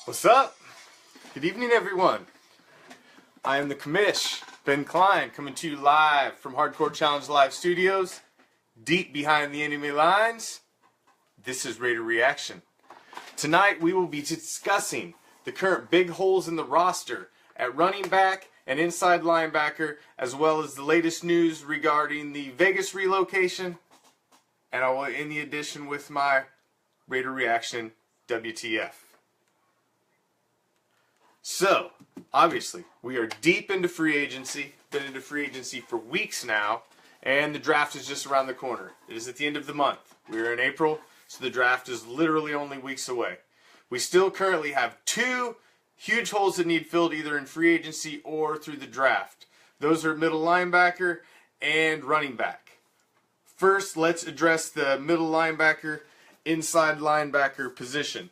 What's up? Good evening, everyone. I am the commish, Ben Klein, coming to you live from Hardcore Challenge Live Studios, deep behind the enemy lines. This is Raider Reaction. Tonight we will be discussing the current big holes in the roster at running back and inside linebacker, as well as the latest news regarding the Vegas relocation, and I will end the edition with my Raider Reaction WTF. So, obviously, we are deep into free agency, been into free agency for weeks now, and the draft is just around the corner. It is at the end of the month. We are in April, so the draft is literally only weeks away. We still currently have two huge holes that need filled either in free agency or through the draft. Those are middle linebacker and running back. First, let's address the middle linebacker, inside linebacker position.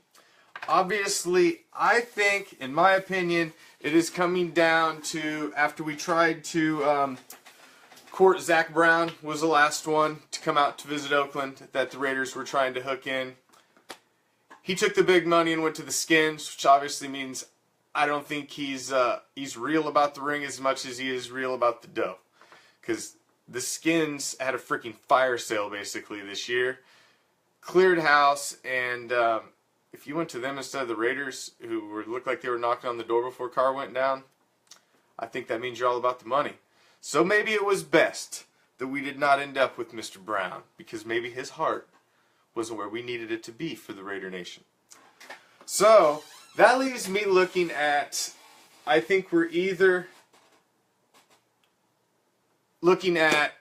Obviously, I think, in my opinion, it is coming down to, after we tried to court Zach Brown, was the last one to come out to visit Oakland that the Raiders were trying to hook in. He took the big money and went to the Skins, which obviously means I don't think he's real about the ring as much as he is real about the dough. Because the Skins had a freaking fire sale basically this year. Cleared house, and if you went to them instead of the Raiders, who looked like they were knocking on the door before Carr went down, I think that means you're all about the money. So maybe it was best that we did not end up with Mr. Brown, because maybe his heart wasn't where we needed it to be for the Raider Nation. So that leaves me looking at, I think we're either looking at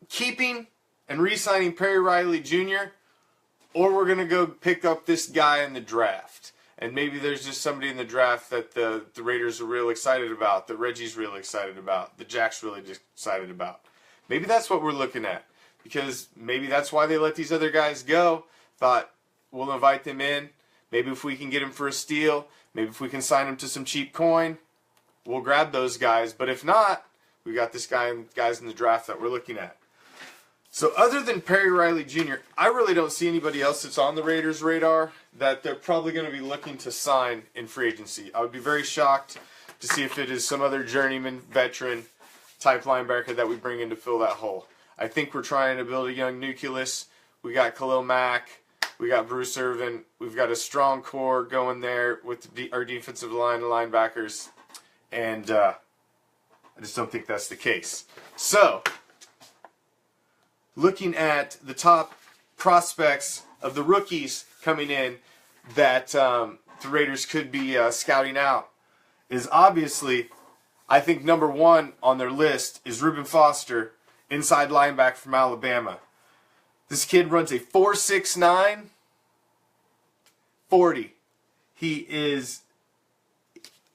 keeping and re-signing Perry Riley Jr., or we're going to go pick up this guy in the draft. And maybe there's just somebody in the draft that the Raiders are real excited about, that Reggie's real excited about, that Jack's really excited about. Maybe that's what we're looking at. Because maybe that's why they let these other guys go. Thought, we'll invite them in. Maybe if we can get them for a steal, maybe if we can sign them to some cheap coin, we'll grab those guys. But if not, we got this guy and guys in the draft that we're looking at. So other than Perry Riley Jr., I really don't see anybody else that's on the Raiders' radar that they're probably going to be looking to sign in free agency. I would be very shocked to see if it is some other journeyman, veteran type linebacker that we bring in to fill that hole. I think we're trying to build a young nucleus. We got Khalil Mack, we got Bruce Irvin, we've got a strong core going there with our defensive line and linebackers, and I just don't think that's the case. So, looking at the top prospects of the rookies coming in that the Raiders could be scouting out is obviously, I think number one on their list is Reuben Foster, inside linebacker from Alabama. This kid runs a 4.69 40. He is,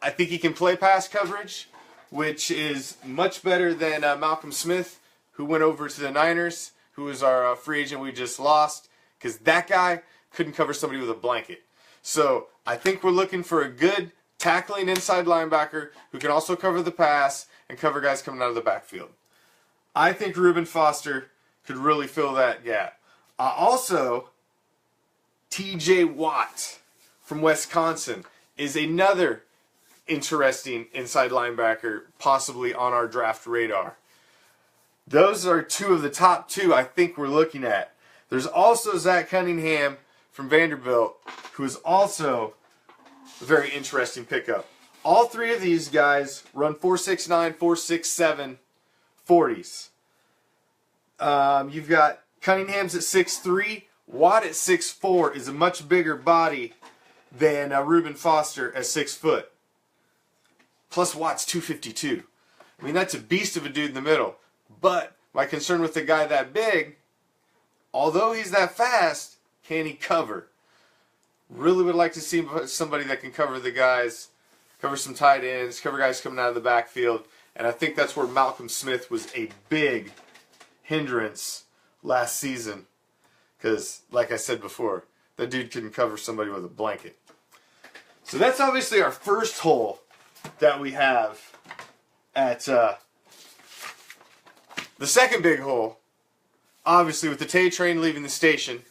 I think he can play pass coverage, which is much better than Malcolm Smith, who went over to the Niners, who was our free agent we just lost, because that guy couldn't cover somebody with a blanket. So I think we're looking for a good tackling inside linebacker who can also cover the pass and cover guys coming out of the backfield. I think Reuben Foster could really fill that gap. Also, T.J. Watt from Wisconsin is another interesting inside linebacker possibly on our draft radar. Those are two of the top two I think we're looking at. There's also Zach Cunningham from Vanderbilt, who is also a very interesting pickup. All three of these guys run 4.69, 4.67 40s. You've got Cunningham's at 6'3", Watt at 6'4", is a much bigger body than Reuben Foster at 6 foot. Plus Watt's 252. I mean, that's a beast of a dude in the middle. But my concern with a guy that big, although he's that fast, can he cover? Really would like to see somebody that can cover the guys, cover some tight ends, cover guys coming out of the backfield. And I think that's where Malcolm Smith was a big hindrance last season. Because, like I said before, that dude couldn't cover somebody with a blanket. So that's obviously our first hole that we have at the second big hole. Obviously, with the Tay train leaving the station,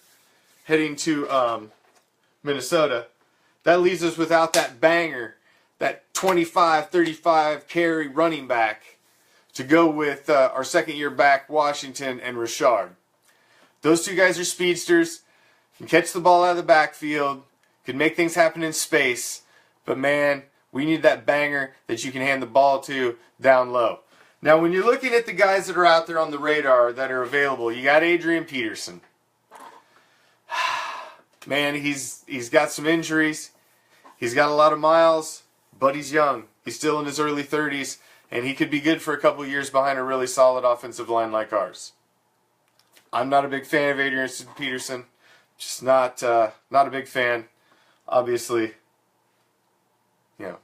heading to Minnesota, that leaves us without that banger, that 25, 35 carry running back to go with our second-year back, Washington and Richard. Those two guys are speedsters, can catch the ball out of the backfield, can make things happen in space, but man, we need that banger that you can hand the ball to down low. Now, when you're looking at the guys that are out there on the radar that are available, you got Adrian Peterson. Man, he's got some injuries. He's got a lot of miles, but he's young. He's still in his early 30s, and he could be good for a couple years behind a really solid offensive line like ours. I'm not a big fan of Adrian Peterson. Just not a big fan. Obviously, you know,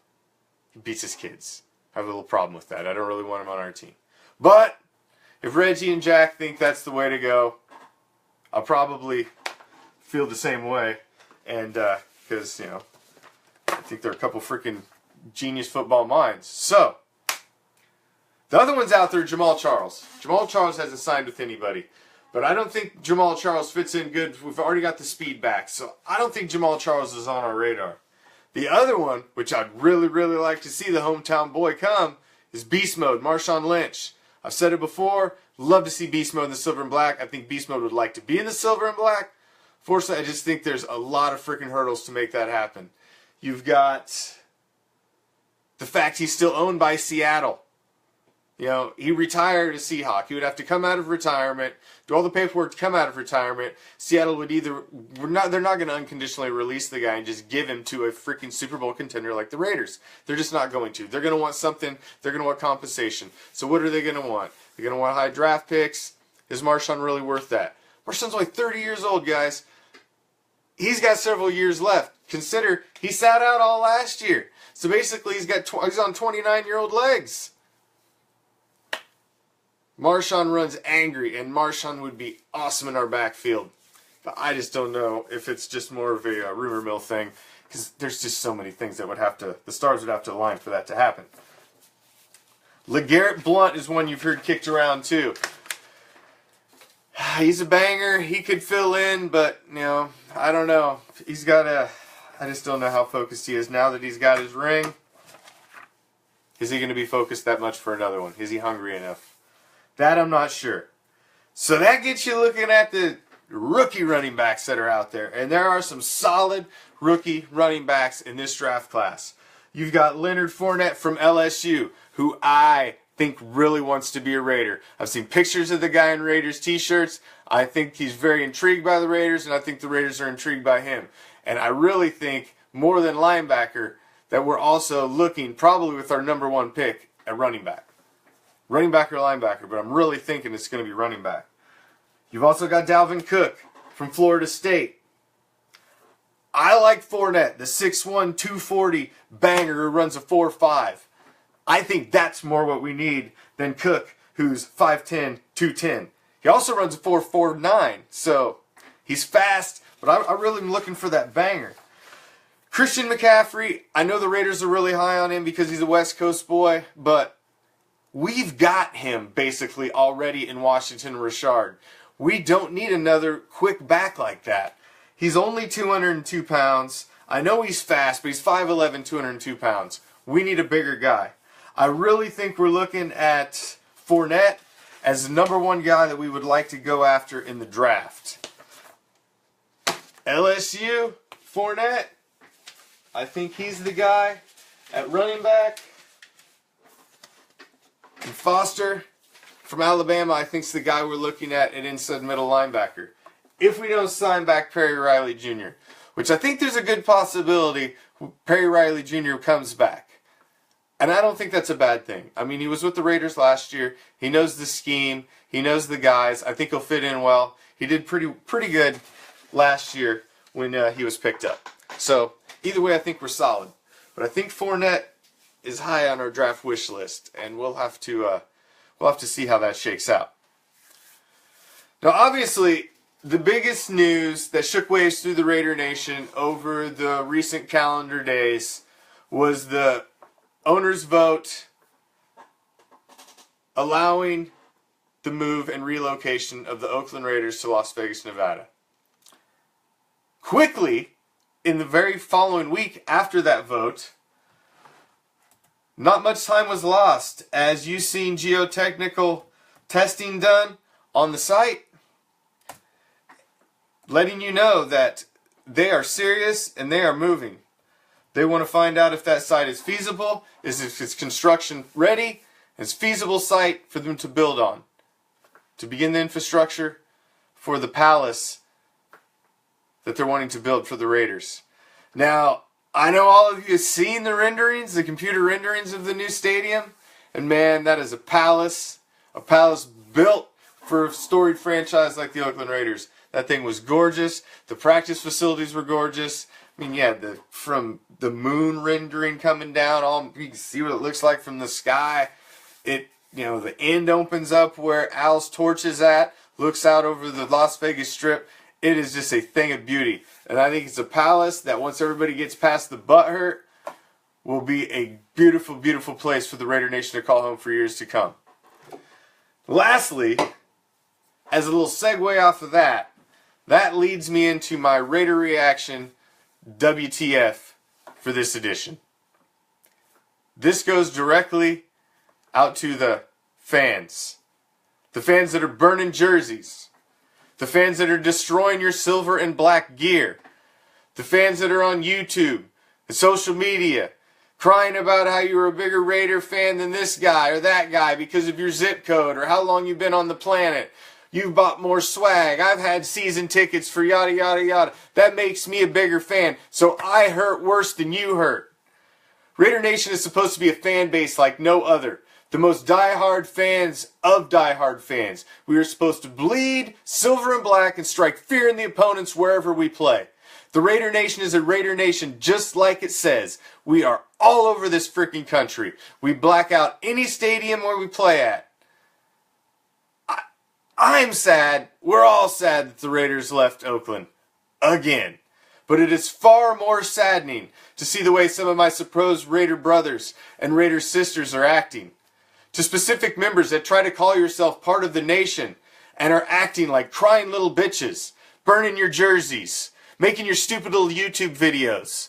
he beats his kids. I have a little problem with that. I don't really want him on our team. But if Reggie and Jack think that's the way to go, I'll probably feel the same way. And because, you know, I think they're a couple freaking genius football minds. So, the other one's out there, Jamal Charles. Jamal Charles hasn't signed with anybody. But I don't think Jamal Charles fits in good. We've already got the speed back. So I don't think Jamal Charles is on our radar. The other one, which I'd really, really like to see the hometown boy come, is Beast Mode, Marshawn Lynch. I've said it before. Love to see Beast Mode in the silver and black. I think Beast Mode would like to be in the silver and black. Fortunately, I just think there's a lot of freaking hurdles to make that happen. You've got the fact he's still owned by Seattle. You know, he retired a Seahawk. He would have to come out of retirement, do all the paperwork to come out of retirement. Seattle would either, they're not going to unconditionally release the guy and just give him to a freaking Super Bowl contender like the Raiders. They're just not going to. They're going to want something. They're going to want compensation. So what are they going to want? They're going to want high draft picks. Is Marshawn really worth that? Marshawn's only 30 years old, guys. He's got several years left. Consider he sat out all last year. So basically he's on 29-year-old legs. Marshawn runs angry, and Marshawn would be awesome in our backfield. But I just don't know if it's just more of a rumor mill thing, because there's just so many things that the stars would have to align for that to happen. LeGarrette Blount is one you've heard kicked around too. He's a banger. He could fill in, but you know, I don't know. I just don't know how focused he is now that he's got his ring. Is he going to be focused that much for another one? Is he hungry enough? That I'm not sure. So that gets you looking at the rookie running backs that are out there. And there are some solid rookie running backs in this draft class. You've got Leonard Fournette from LSU, who I think really wants to be a Raider. I've seen pictures of the guy in Raiders t-shirts. I think he's very intrigued by the Raiders, and I think the Raiders are intrigued by him. And I really think, more than linebacker, that we're also looking, probably with our number one pick, at running back. Running back or linebacker, but I'm really thinking it's going to be running back. You've also got Dalvin Cook from Florida State. I like Fournette, the 6'1", 240 banger who runs a 4.5. I think that's more what we need than Cook, who's 5'10", 210. He also runs a 4.49, so he's fast, but I really am looking for that banger. Christian McCaffrey, I know the Raiders are really high on him because he's a West Coast boy, but we've got him basically already in Washington Richard. We don't need another quick back like that. He's only 202 pounds. I know he's fast, but he's 5'11", 202 pounds. We need a bigger guy. I really think we're looking at Fournette as the number one guy that we would like to go after in the draft. LSU, Fournette, I think he's the guy at running back. And Foster from Alabama, I think, is the guy we're looking at inside middle linebacker. If we don't sign back Perry Riley Jr., which I think there's a good possibility Perry Riley Jr. comes back. And I don't think that's a bad thing. I mean, he was with the Raiders last year. He knows the scheme. He knows the guys. I think he'll fit in well. He did pretty good last year when he was picked up. So either way, I think we're solid. But I think Fournette is high on our draft wish list, and we'll have to see how that shakes out. Now, obviously, the biggest news that shook waves through the Raider Nation over the recent calendar days was the owner's vote allowing the move and relocation of the Oakland Raiders to Las Vegas, Nevada. Quickly, in the very following week after that vote, not much time was lost as you seen geotechnical testing done on the site, letting you know that they are serious and they are moving. They want to find out if that site is feasible, if it's construction ready, it's a feasible site for them to build on, to begin the infrastructure for the palace that they're wanting to build for the Raiders. Now, I know all of you have seen the renderings, the computer renderings of the new stadium, and man, that is a palace built for a storied franchise like the Oakland Raiders. That thing was gorgeous. The practice facilities were gorgeous. I mean, yeah, from the moon rendering coming down, you can see what it looks like from the sky. The end opens up where Al's Torch is at, looks out over the Las Vegas Strip. It is just a thing of beauty. And I think it's a palace that once everybody gets past the butt hurt, will be a beautiful, beautiful place for the Raider Nation to call home for years to come. Lastly, as a little segue off of that leads me into my Raider Reaction WTF for this edition. This goes directly out to the fans. The fans that are burning jerseys. The fans that are destroying your silver and black gear. The fans that are on YouTube and social media crying about how you were a bigger Raider fan than this guy or that guy because of your zip code or how long you've been on the planet. You've bought more swag. I've had season tickets for yada, yada, yada. That makes me a bigger fan. So I hurt worse than you hurt. Raider Nation is supposed to be a fan base like no other. The most diehard fans of diehard fans. We are supposed to bleed silver and black and strike fear in the opponents wherever we play. The Raider Nation is a Raider Nation just like it says. We are all over this freaking country. We black out any stadium where we play at. I'm sad. We're all sad that the Raiders left Oakland. Again. But it is far more saddening to see the way some of my supposed Raider brothers and Raider sisters are acting. To specific members that try to call yourself part of the nation and are acting like crying little bitches, burning your jerseys, making your stupid little YouTube videos.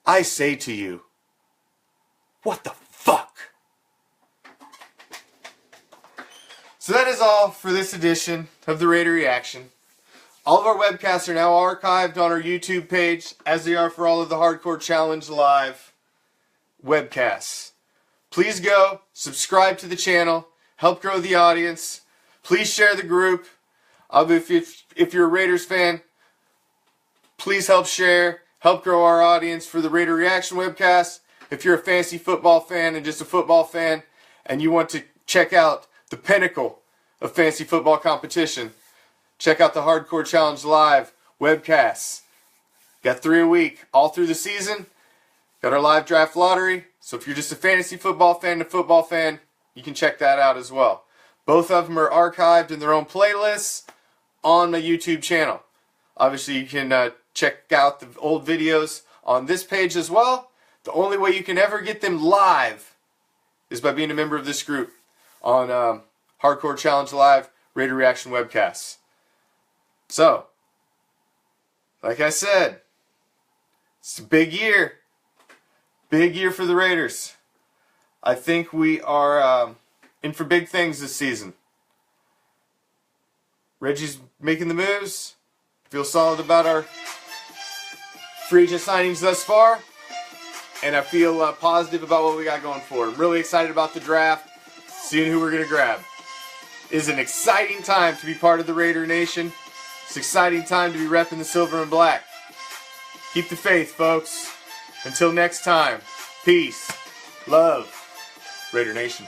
I say to you, what the fuck? So that is all for this edition of the Raider Reaction. All of our webcasts are now archived on our YouTube page, as they are for all of the Hardcore Challenge Live webcasts. Please go, subscribe to the channel, help grow the audience. Please share the group. If you're a Raiders fan, please help share, help grow our audience for the Raider Reaction webcast. If you're a fantasy football fan and just a football fan, and you want to check out the pinnacle of fantasy football competition, check out the Hardcore Challenge Live webcasts. Got 3 a week all through the season. Got our live draft lottery. So if you're just a fantasy football fan and a football fan, you can check that out as well. Both of them are archived in their own playlists on my YouTube channel. Obviously, you can check out the old videos on this page as well. The only way you can ever get them live is by being a member of this group on Hardcore Challenge Live Raider Reaction webcasts. So, like I said, it's a big year. Big year for the Raiders. I think we are in for big things this season. Reggie's making the moves. Feel solid about our free agent signings thus far. And I feel positive about what we got going forward. I'm really excited about the draft. Seeing who we're going to grab. It is an exciting time to be part of the Raider Nation. It's an exciting time to be repping the silver and black. Keep the faith, folks. Until next time, peace, love, Raider Nation.